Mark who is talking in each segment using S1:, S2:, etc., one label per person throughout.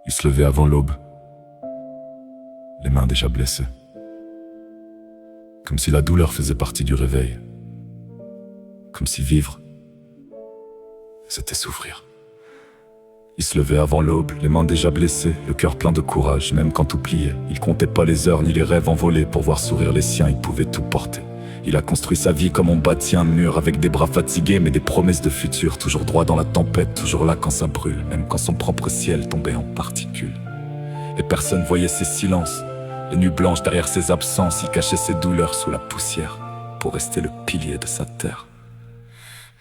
S1: Il se levait avant l'aube, les mains déjà blessées, comme si la douleur faisait partie du réveil, comme si vivre, c'était souffrir. Il se levait avant l'aube, les mains déjà blessées, le cœur plein de courage, même quand tout pliait. Il comptait pas les heures ni les rêves envolés, pour voir sourire les siens, il pouvait tout porter. Il a construit sa vie comme on bâtit un mur, avec des bras fatigués mais des promesses de futur. Toujours droit dans la tempête, toujours là quand ça brûle, même quand son propre ciel tombait en particules. Et personne voyait ses silences, les nuits blanches derrière ses absences. Il cachait ses douleurs sous la poussière, pour rester le pilier de sa terre.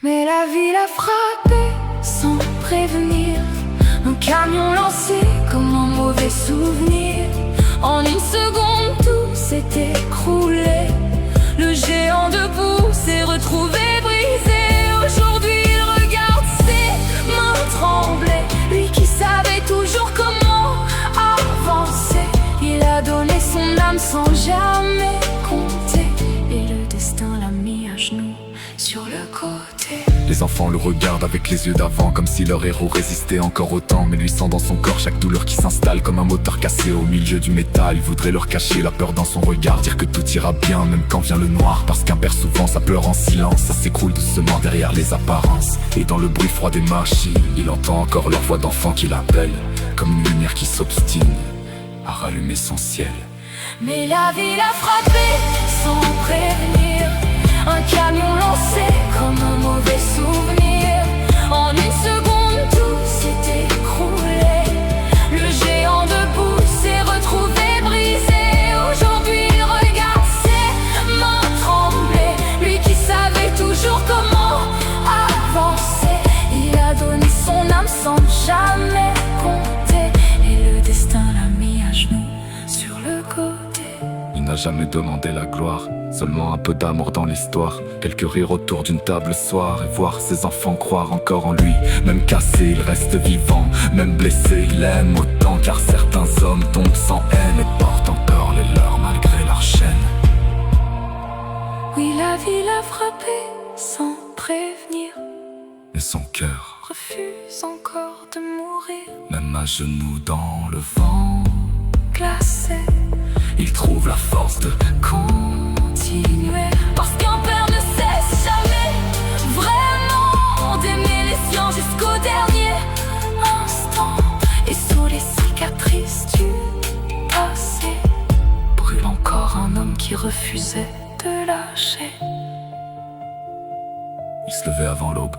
S2: Mais la vie l'a frappé sans prévenir, un camion lancé comme un mauvais souvenir. En une seconde tout s'est écroulé, le géant debout s'est retrouvé brisé. Aujourd'hui il regarde ses mains trembler, lui qui savait toujours comment avancer. Il a donné son âme sans jamais compter, et le destin l'a mis à genoux sur le côté.
S1: Les enfants le regardent avec les yeux d'avant, comme si leur héros résistait encore autant. Mais lui sent dans son corps chaque douleur qui s'installe comme un moteur cassé au milieu du métal. Il voudrait leur cacher la peur dans son regard, dire que tout ira bien même quand vient le noir. Parce qu'un père souvent ça pleure en silence, ça s'écroule doucement derrière les apparences. Et dans le bruit froid des machines, il entend encore leur voix d'enfant qui l'appelle, comme une lumière qui s'obstine à rallumer son ciel.
S2: Mais la vie l'a frappé sans prévenir, un camion lancé comme un mauvais souvenir. En une seconde tout s'est écroulé, le géant debout s'est retrouvé brisé. Aujourd'hui il regarde ses mains trembler, lui qui savait toujours comment avancer. Il a donné son âme sans jamais compter, et le destin l'a mis à genoux sur le côté.
S1: Il n'a jamais demandé la gloire, seulement un peu d'amour dans l'histoire. Quelques rires autour d'une table le soir, et voir ses enfants croire encore en lui. Même cassé, il reste vivant, même blessé, il aime autant. Car certains hommes tombent sans haine et portent encore les leurs malgré leur chaîne.
S2: Oui, la vie l'a frappé sans prévenir,
S1: Et son cœur,
S2: refuse encore de mourir.
S1: même à genoux dans le vent
S2: Glacé,
S1: il trouve la force de
S2: continuer, parce qu'un père ne cesse jamais vraiment d'aimer les siens jusqu'au dernier instant. Et sous les cicatrices du passé brûle encore un homme qui refusait de lâcher.
S1: Il se levait avant l'aube,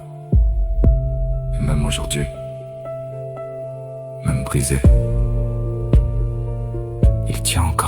S1: et même aujourd'hui, même brisé, il tient encore.